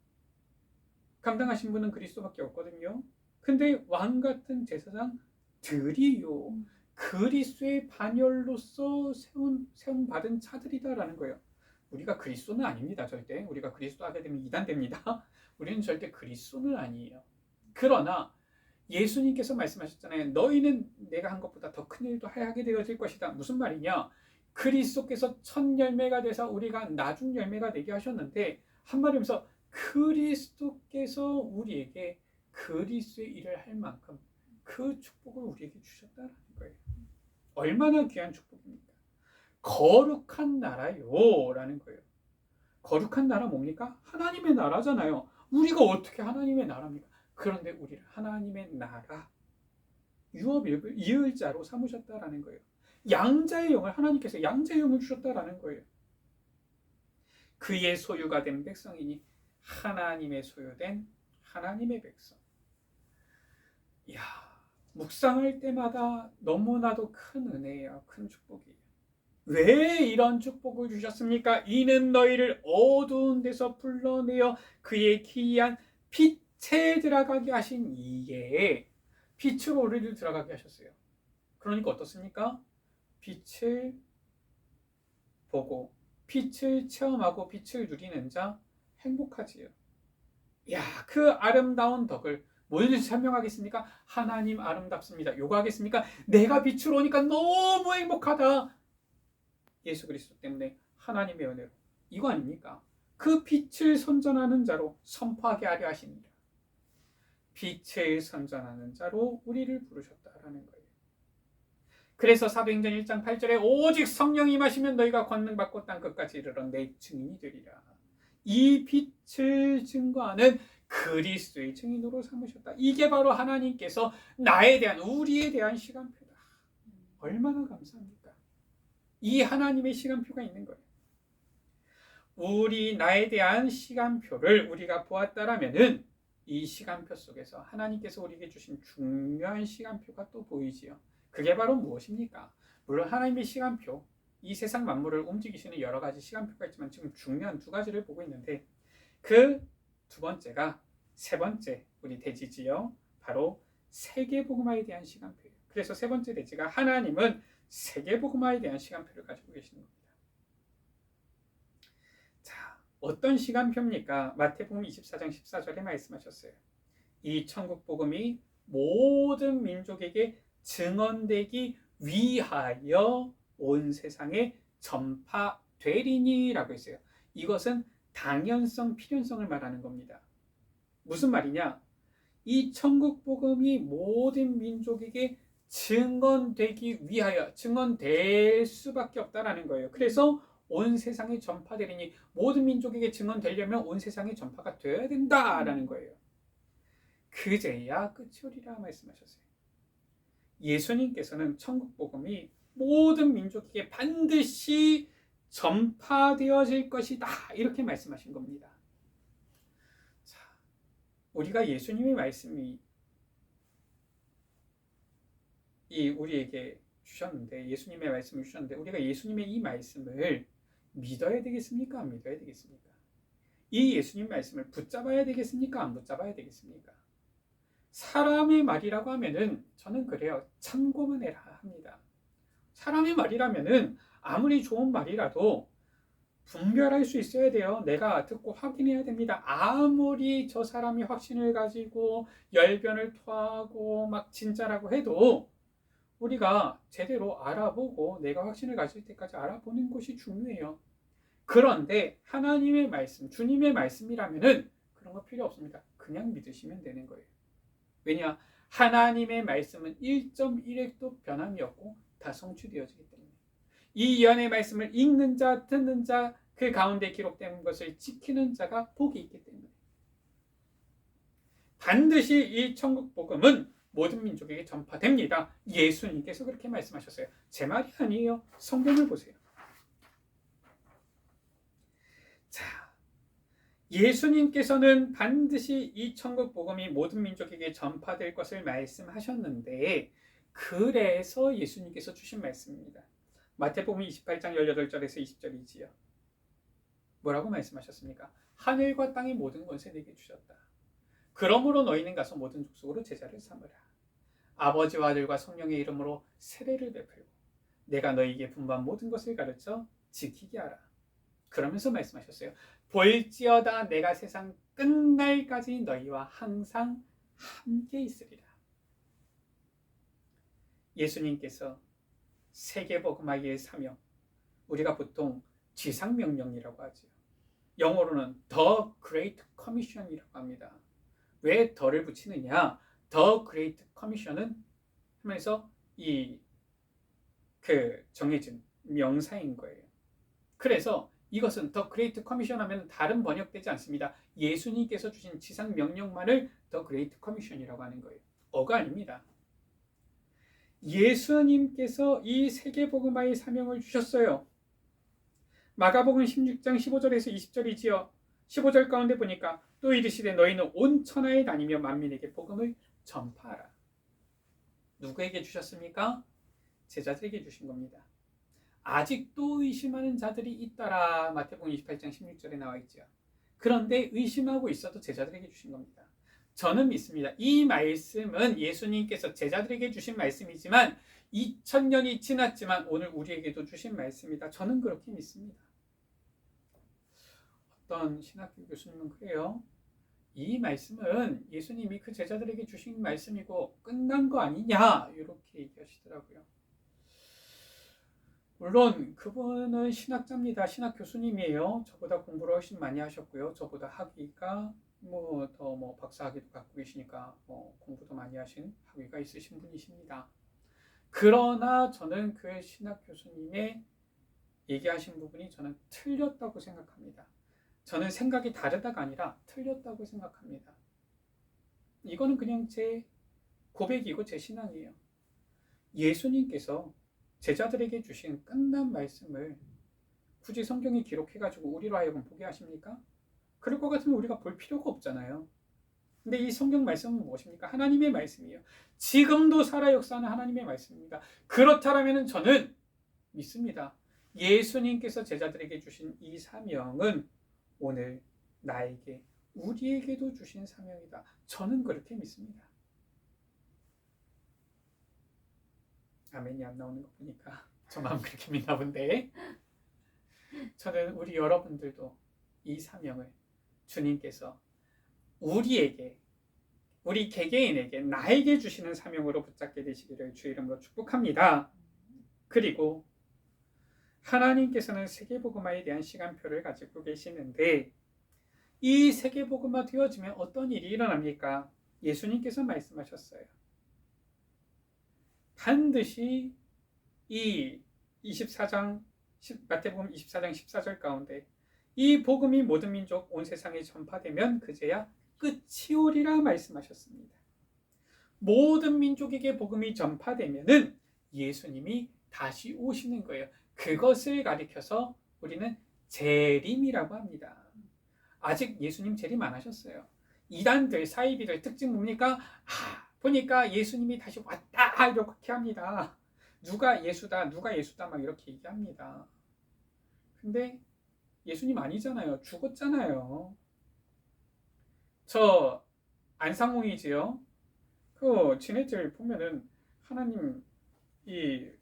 감당하신 분은 그리스도밖에 없거든요. 근데 왕같은 제사장들이요 그리스도의 반열로서 세움 받은 자들이다라는 거예요. 우리가 그리스도는 아닙니다. 절대. 우리가 그리스도 하게 되면 이단됩니다. 우리는 절대 그리스도는 아니에요. 그러나 예수님께서 말씀하셨잖아요. 너희는 내가 한 것보다 더 큰 일도 하게 되어질 것이다. 무슨 말이냐? 그리스도께서 첫 열매가 돼서 우리가 나중 열매가 되게 하셨는데 한마디면서 그리스도께서 우리에게 그리스도의 일을 할 만큼 그 축복을 우리에게 주셨다는 거예요. 얼마나 귀한 축복입니까? 거룩한 나라요 라는 거예요. 거룩한 나라 뭡니까? 하나님의 나라잖아요. 우리가 어떻게 하나님의 나라입니까? 그런데 우리를 하나님의 나라 유업일을 이을자로 삼으셨다라는 거예요. 양자의 영을 하나님께서 양자의 영을 주셨다라는 거예요. 그의 소유가 된 백성이니 하나님의 소유된 하나님의 백성. 이야, 묵상할 때마다 너무나도 큰 은혜예요. 큰 축복이에요. 왜 이런 축복을 주셨습니까? 이는 너희를 어두운 데서 불러내어 그의 기이한 빛에 들어가게 하신 이에, 빛으로 우리를 들어가게 하셨어요. 그러니까 어떻습니까? 빛을 보고 빛을 체험하고 빛을 누리는 자 행복하지요. 야, 그 아름다운 덕을 뭘 설명하겠습니까? 하나님 아름답습니다. 요구하겠습니까? 내가 빛으로 오니까 너무 행복하다. 예수 그리스도 때문에 하나님의 은혜로. 이거 아닙니까? 그 빛을 선전하는 자로 선포하게 하려 하십니다. 빛을 선전하는 자로 우리를 부르셨다라는 거예요. 그래서 사도행전 1장 8절에 오직 성령이 임하시면 너희가 권능받고 땅끝까지 이르러 내 증인이 되리라. 이 빛을 증거하는 그리스도의 증인으로 삼으셨다. 이게 바로 하나님께서 나에 대한, 우리에 대한 시간표다. 얼마나 감사합니까? 이 하나님의 시간표가 있는 거예요. 나에 대한 시간표를 우리가 보았다라면은 이 시간표 속에서 하나님께서 우리에게 주신 중요한 시간표가 또 보이지요. 그게 바로 무엇입니까? 물론 하나님의 시간표, 이 세상 만물을 움직이시는 여러 가지 시간표가 있지만 지금 중요한 두 가지를 보고 있는데, 그 두 번째가 세 번째 우리 대지지요. 바로 세계복음화에 대한 시간표예요. 그래서 세 번째 대지가 하나님은 세계복음화에 대한 시간표를 가지고 계시는 겁니다. 자, 어떤 시간표입니까? 마태복음 24장 14절에 말씀하셨어요. 이 천국복음이 모든 민족에게 증언되기 위하여 온 세상에 전파되리니 라고 했어요. 이것은 당연성, 필연성을 말하는 겁니다. 무슨 말이냐? 이 천국복음이 모든 민족에게 증언되기 위하여, 증언될 수밖에 없다라는 거예요. 그래서 온 세상에 전파되리니, 모든 민족에게 증언되려면 온 세상에 전파가 되어야 된다라는 거예요. 그제야 끝이 오리라 말씀하셨어요. 예수님께서는 천국복음이 모든 민족에게 반드시 전파되어질 것이다 이렇게 말씀하신 겁니다. 자, 우리가 예수님의 말씀이 우리에게 주셨는데, 예수님의 말씀을 주셨는데 우리가 예수님의 이 말씀을 믿어야 되겠습니까? 안 믿어야 되겠습니까? 이 예수님 말씀을 붙잡아야 되겠습니까? 안 붙잡아야 되겠습니까? 사람의 말이라고 하면은 저는 그래요. 참고만 해라 합니다. 사람의 말이라면은 아무리 좋은 말이라도 분별할 수 있어야 돼요. 내가 듣고 확인해야 됩니다. 아무리 저 사람이 확신을 가지고 열변을 토하고 막 진짜라고 해도 우리가 제대로 알아보고 내가 확신을 가질 때까지 알아보는 것이 중요해요. 그런데 하나님의 말씀, 주님의 말씀이라면은 그런 거 필요 없습니다. 그냥 믿으시면 되는 거예요. 왜냐? 하나님의 말씀은 1.1획도 변함이 없고 다 성취되어지기 때문에. 이 예언의 말씀을 읽는 자, 듣는 자, 그 가운데 기록된 것을 지키는 자가 복이 있기 때문에 반드시 이 천국 복음은 모든 민족에게 전파됩니다. 예수님께서 그렇게 말씀하셨어요. 제 말이 아니에요. 성경을 보세요. 자, 예수님께서는 반드시 이 천국 복음이 모든 민족에게 전파될 것을 말씀하셨는데, 그래서 예수님께서 주신 말씀입니다. 마태복음 28장 18절에서 20절이지요. 뭐라고 말씀하셨습니까? 하늘과 땅의 모든 권세 내게 주셨다. 그러므로 너희는 가서 모든 족속으로 제자를 삼으라. 아버지와 아들과 성령의 이름으로 세례를 베풀고 내가 너희에게 분부한 모든 것을 가르쳐 지키게 하라. 그러면서 말씀하셨어요. 볼지어다 내가 세상 끝날까지 너희와 항상 함께 있으리라. 예수님께서 세계복음화의 사명, 우리가 보통 지상명령이라고 하죠. 영어로는 The Great Commission이라고 합니다. 왜 더를 붙이느냐? The Great Commission은 하면서 정해진 명사인 거예요. 그래서 이것은 The Great Commission 하면 다른 번역되지 않습니다. 예수님께서 주신 지상 명령만을 The Great Commission이라고 하는 거예요. 어가 아닙니다. 예수님께서 이 세계복음화의 사명을 주셨어요. 마가복음 16장 15절에서 20절이지요. 15절 가운데 보니까 또 이르시되 너희는 온 천하에 다니며 만민에게 복음을 전파하라. 누구에게 주셨습니까? 제자들에게 주신 겁니다. 아직도 의심하는 자들이 있더라. 마태복음 28장 16절에 나와 있죠. 그런데 의심하고 있어도 제자들에게 주신 겁니다. 저는 믿습니다. 이 말씀은 예수님께서 제자들에게 주신 말씀이지만 2000년이 지났지만 오늘 우리에게도 주신 말씀이다. 저는 그렇게 믿습니다. 어떤 신학교 교수님은 그래요. 이 말씀은 예수님이 그 제자들에게 주신 말씀이고 끝난 거 아니냐 이렇게 얘기하시더라고요. 물론 그분은 신학자입니다. 신학 교수님이에요. 저보다 공부를 훨씬 많이 하셨고요. 저보다 학위가 더 박사학위도 갖고 계시니까 공부도 많이 하신 학위가 있으신 분이십니다. 그러나 저는 그 신학 교수님의 얘기하신 부분이 저는 틀렸다고 생각합니다. 저는 생각이 다르다가 아니라 틀렸다고 생각합니다. 이거는 그냥 제 고백이고 제 신앙이에요. 예수님께서 제자들에게 주신 끝난 말씀을 굳이 성경에 기록해가지고 우리로 하여금 보게 하십니까? 그럴 것 같으면 우리가 볼 필요가 없잖아요. 근데 이 성경 말씀은 무엇입니까? 하나님의 말씀이에요. 지금도 살아 역사하는 하나님의 말씀입니다. 그렇다면 저는 믿습니다. 예수님께서 제자들에게 주신 이 사명은 오늘 나에게, 우리에게도 주신 사명이다. 저는 그렇게 믿습니다. 아멘이 안 나오는 거 보니까 저만 그렇게 믿나 본데, 저는 우리 여러분들도 이 사명을 주님께서 우리에게, 우리 개개인에게, 나에게 주시는 사명으로 붙잡게 되시기를 주 이름으로 축복합니다. 그리고 하나님께서는 세계복음화에 대한 시간표를 가지고 계시는데 이 세계복음화 되어지면 어떤 일이 일어납니까? 예수님께서 말씀하셨어요. 반드시 이 24장 마태복음 24장 14절 가운데 이 복음이 모든 민족 온 세상에 전파되면 그제야 끝이 오리라 말씀하셨습니다. 모든 민족에게 복음이 전파되면은 예수님이 다시 오시는 거예요. 그것을 가리켜서 우리는 재림이라고 합니다. 아직 예수님 재림 안 하셨어요. 이단들, 사이비들 특징 뭡니까? 보니까 예수님이 다시 왔다 이렇게 합니다. 누가 예수다, 누가 예수다 막 이렇게 얘기합니다. 근데 예수님 아니잖아요. 죽었잖아요. 저 안상홍이지요. 그 지네들 보면은 하나님, 이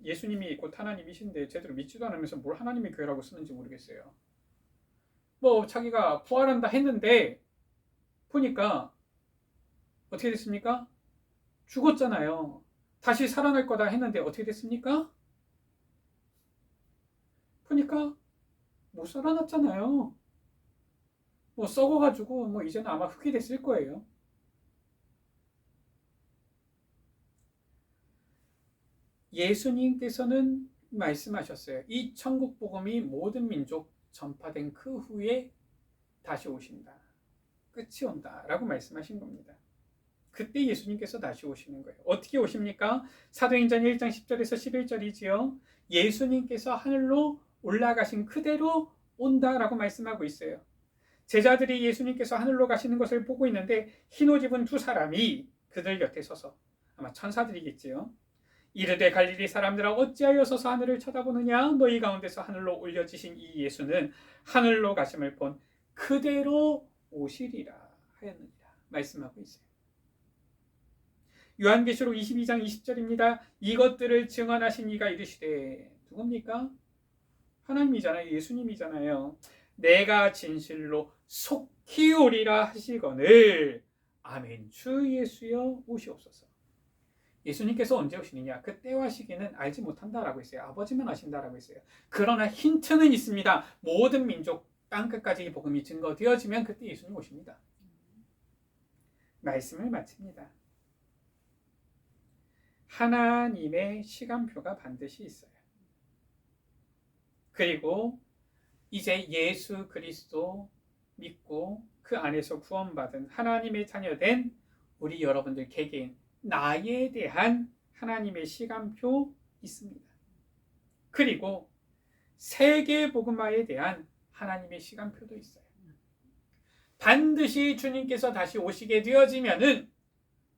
예수님이 곧 하나님이신데 제대로 믿지도 않으면서 뭘 하나님의 교회라고 쓰는지 모르겠어요. 자기가 부활한다 했는데 보니까 어떻게 됐습니까? 죽었잖아요. 다시 살아날 거다 했는데 어떻게 됐습니까? 보니까 못 살아났잖아요. 썩어가지고 이제는 아마 흙이 됐을 거예요. 예수님께서는 말씀하셨어요. 이 천국 복음이 모든 민족 전파된 그 후에 다시 오신다. 끝이 온다. 라고 말씀하신 겁니다. 그때 예수님께서 다시 오시는 거예요. 어떻게 오십니까? 사도행전 1장 10절에서 11절이지요. 예수님께서 하늘로 올라가신 그대로 온다라고 말씀하고 있어요. 제자들이 예수님께서 하늘로 가시는 것을 보고 있는데 흰 옷 입은 두 사람이 그들 곁에 서서, 아마 천사들이겠지요. 이르되 갈릴리 사람들아 어찌하여 서서 하늘을 쳐다보느냐? 너희 가운데서 하늘로 올려지신 이 예수는 하늘로 가심을 본 그대로 오시리라 하였느니라 말씀하고 있어요. 요한계시록 22장 20절입니다. 이것들을 증언하신 이가 이르시되, 누굽니까? 하나님이잖아요. 예수님이잖아요. 내가 진실로 속히 오리라 하시거늘 아멘. 주 예수여 오시옵소서. 예수님께서 언제 오시느냐? 그 때와 시기는 알지 못한다라고 했어요. 아버지만 아신다라고 했어요. 그러나 힌트는 있습니다. 모든 민족 땅끝까지 이 복음이 증거되어지면 그때 예수님 오십니다. 말씀을 마칩니다. 하나님의 시간표가 반드시 있어요. 그리고 이제 예수 그리스도 믿고 그 안에서 구원받은 하나님의 자녀된 우리 여러분들 개개인, 나에 대한 하나님의 시간표 있습니다. 그리고 세계 복음화에 대한 하나님의 시간표도 있어요. 반드시 주님께서 다시 오시게 되어지면은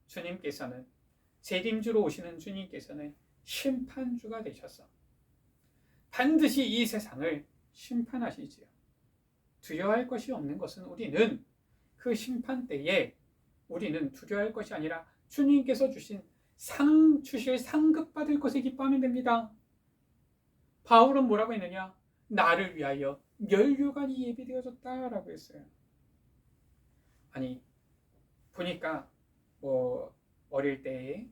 주님께서는 재림주로 오시는 주님께서는 심판주가 되셔서 반드시 이 세상을 심판하시지요. 두려워할 것이 없는 것은 우리는 그 심판 때에 우리는 두려워할 것이 아니라 주님께서 주실 상급 받을 것에 기뻐하면 됩니다. 바울은 뭐라고 했느냐? 나를 위하여 면류관이 예비되어졌다라고 했어요. 아니 보니까 어릴 때에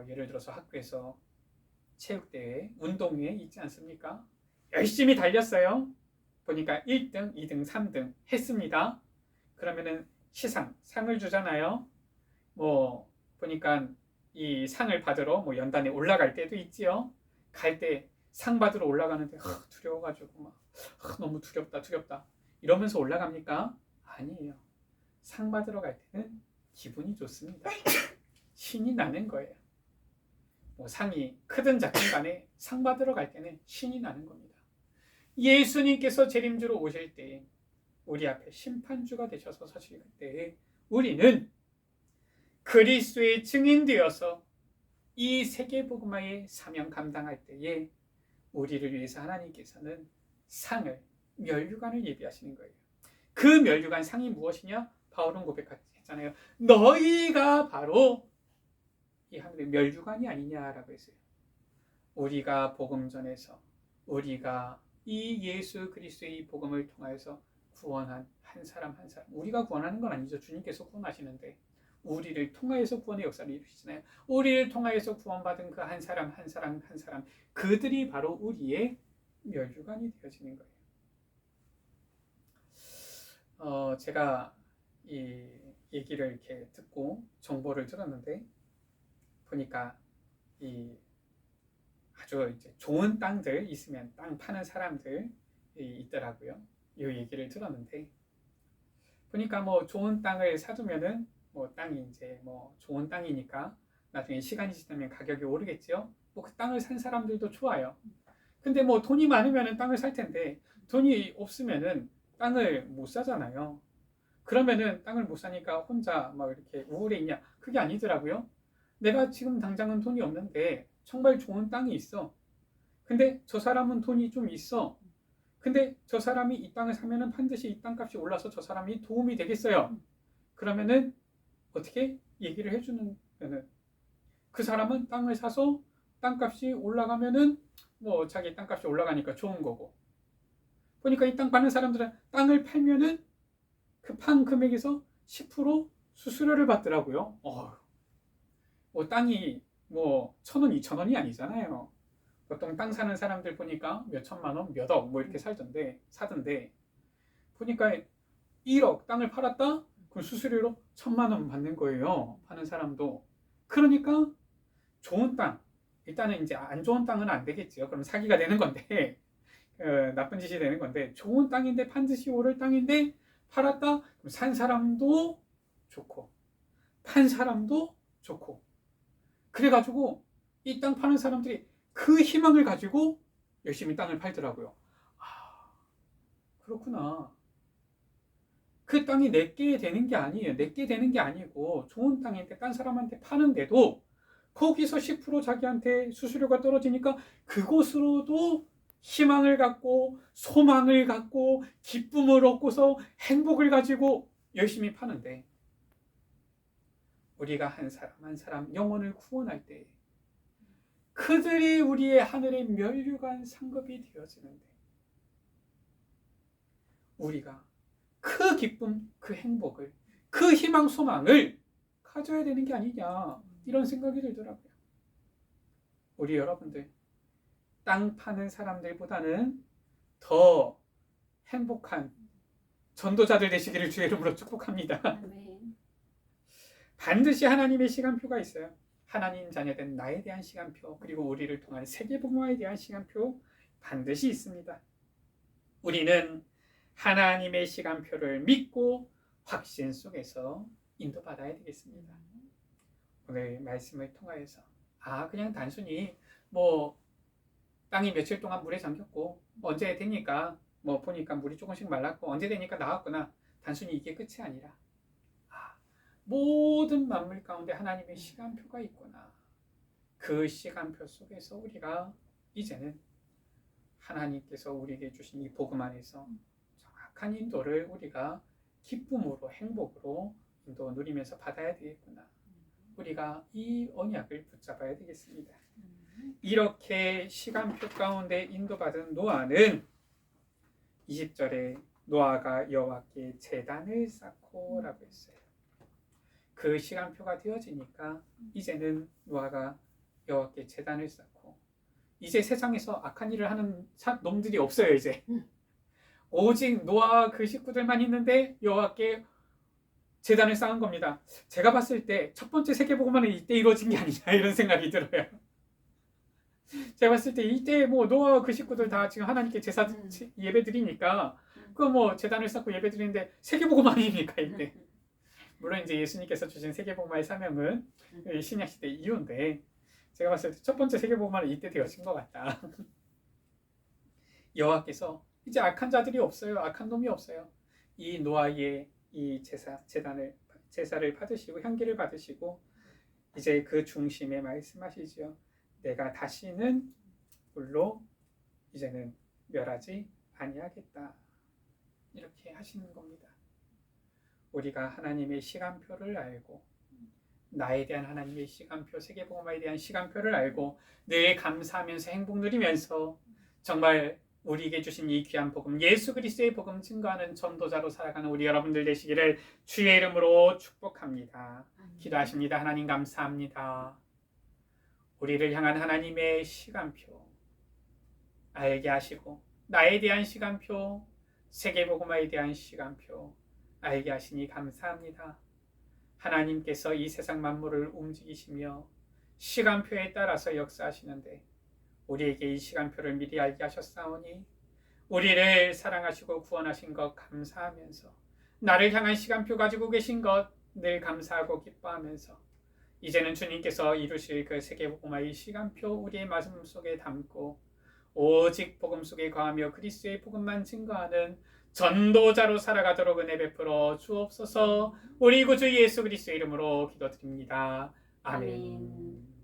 예를 들어서 학교에서 체육대회, 운동회 있지 않습니까? 열심히 달렸어요. 보니까 1등, 2등, 3등 했습니다. 그러면은 상을 주잖아요. 보니까 이 상을 받으러 연단에 올라갈 때도 있지요. 갈 때 상 받으러 올라가는데 두려워가지고 너무 두렵다 이러면서 올라갑니까? 아니에요. 상 받으러 갈 때는 기분이 좋습니다. 신이 나는 거예요. 상이 크든 작든 간에 상 받으러 갈 때는 신이 나는 겁니다. 예수님께서 재림주로 오실 때 우리 앞에 심판주가 되셔서 사실 그때 우리는 그리스도의 증인되어서 이 세계복음화의 사명 감당할 때에 우리를 위해서 하나님께서는 상을, 면류관을 예비하시는 거예요. 그 면류관 상이 무엇이냐? 바울은 고백했잖아요. 너희가 바로 이 하늘의 면류관이 아니냐라고 했어요. 우리가 복음 전에서 우리가 이 예수 그리스도의 복음을 통하여서 구원한 한 사람 한 사람, 우리가 구원하는 건 아니죠. 주님께서 구원하시는데 우리를 통하여서 구원의 역사를 이루시잖아요. 우리를 통하여서 구원받은 그 한 사람 한 사람 한 사람, 그들이 바로 우리의 면류관이 되어지는 거예요. 제가 이 얘기를 이렇게 듣고 정보를 들었는데 보니까 이 아주 이제 좋은 땅들 있으면 땅 파는 사람들이 있더라고요. 이 얘기를 들었는데 보니까 좋은 땅을 사두면은 땅이 이제 좋은 땅이니까 나중에 시간이 지나면 가격이 오르겠죠. 그 땅을 산 사람들도 좋아요. 근데 돈이 많으면은 땅을 살 텐데 돈이 없으면은 땅을 못 사잖아요. 그러면은 땅을 못 사니까 혼자 이렇게 우울해 있냐? 그게 아니더라고요. 내가 지금 당장은 돈이 없는데 정말 좋은 땅이 있어. 근데 저 사람은 돈이 좀 있어. 근데 저 사람이 이 땅을 사면은 반드시 이 땅값이 올라서 저 사람이 도움이 되겠어요. 그러면은 어떻게 얘기를 해주면은 그 사람은 땅을 사서 땅값이 올라가면은 자기 땅값이 올라가니까 좋은 거고. 보니까 이 땅 파는 사람들은 땅을 팔면은 그 판 금액에서 10% 수수료를 받더라고요. 땅이 1,000원, 2,000원이 아니잖아요. 보통 땅 사는 사람들 보니까 몇 천만 원, 몇 억 이렇게 사던데 보니까 1억 땅을 팔았다? 그럼 수수료로 1,000만 원 받는 거예요. 파는 사람도. 그러니까 좋은 땅, 일단은 이제 안 좋은 땅은 안 되겠죠. 그럼 사기가 되는 건데 나쁜 짓이 되는 건데 좋은 땅인데 반드시 오를 땅인데 팔았다? 그럼 산 사람도 좋고 판 사람도 좋고 그래가지고 이 땅 파는 사람들이 그 희망을 가지고 열심히 땅을 팔더라고요. 그렇구나. 그 땅이 내게 되는 게 아니에요. 내게 되는 게 아니고 좋은 땅인데 딴 사람한테 파는데도 거기서 10% 자기한테 수수료가 떨어지니까 그곳으로도 희망을 갖고 소망을 갖고 기쁨을 얻고서 행복을 가지고 열심히 파는데 우리가 한 사람 한 사람 영혼을 구원할 때 그들이 우리의 하늘의 면류관 상급이 되어지는데 우리가 그 기쁨, 그 행복을, 그 희망, 소망을 가져야 되는 게 아니냐 이런 생각이 들더라고요. 우리 여러분들 땅 파는 사람들보다는 더 행복한 전도자들 되시기를 주의 이름으로 축복합니다. 아멘. 반드시 하나님의 시간표가 있어요. 하나님 자녀된 나에 대한 시간표, 그리고 우리를 통한 세계복음화에 대한 시간표 반드시 있습니다. 우리는 하나님의 시간표를 믿고 확신 속에서 인도받아야 되겠습니다. 오늘 말씀을 통하여서 그냥 단순히 땅이 며칠 동안 물에 잠겼고 언제 되니까 보니까 물이 조금씩 말랐고 언제 되니까 나왔구나, 단순히 이게 끝이 아니라 모든 만물 가운데 하나님의 시간표가 있구나. 그 시간표 속에서 우리가 이제는 하나님께서 우리에게 주신 이 복음 안에서 정확한 인도를 우리가 기쁨으로 행복으로 인도 누리면서 받아야 되겠구나. 우리가 이 언약을 붙잡아야 되겠습니다. 이렇게 시간표 가운데 인도받은 노아는 20절에 노아가 여호와께 제단을 쌓고 라고 했어요. 그 시간표가 되어지니까 이제는 노아가 여호와께 제단을 쌓고 이제 세상에서 악한 일을 하는 놈들이 없어요. 이제 오직 노아와 그 식구들만 있는데 여호와께 제단을 쌓은 겁니다. 제가 봤을 때 첫 번째 세계복음화는 이때 이루어진 게 아니냐 이런 생각이 들어요. 제가 봤을 때 이때 뭐 노아와 그 식구들 다 지금 하나님께 제사 예배 드리니까 그 뭐 제단을 쌓고 예배 드리는데 세계복음 아닙니까 이때. 물론 이제 예수님께서 주신 세계복음화의 사명은 신약 시대 이후인데 제가 봤을 때 첫 번째 세계복음화는 이때 되어진 것 같다. 여호와께서 이제 악한 자들이 없어요. 악한 놈이 없어요. 이 노아의 이 제사를 받으시고 향기를 받으시고 이제 그 중심에 말씀하시죠. 내가 다시는 물로 이제는 멸하지 아니하겠다. 이렇게 하시는 겁니다. 우리가 하나님의 시간표를 알고 나에 대한 하나님의 시간표, 세계복음화에 대한 시간표를 알고 늘 감사하면서 행복 누리면서 정말 우리에게 주신 이 귀한 복음, 예수 그리스도의 복음 증거하는 전도자로 살아가는 우리 여러분들 되시기를 주의 이름으로 축복합니다. 기도하십니다. 하나님 감사합니다. 우리를 향한 하나님의 시간표 알게 하시고 나에 대한 시간표, 세계복음화에 대한 시간표 알게 하시니 감사합니다. 하나님께서 이 세상 만물을 움직이시며 시간표에 따라서 역사하시는데 우리에게 이 시간표를 미리 알게 하셨사오니 우리를 사랑하시고 구원하신 것 감사하면서 나를 향한 시간표 가지고 계신 것 늘 감사하고 기뻐하면서 이제는 주님께서 이루실 그 세계복음화의 시간표 우리의 마음속에 담고 오직 복음 속에 거하며 그리스도의 복음만 증거하는 전도자로 살아가도록 은혜 베풀어 주옵소서. 우리 구주 예수 그리스도의 이름으로 기도드립니다. 아멘.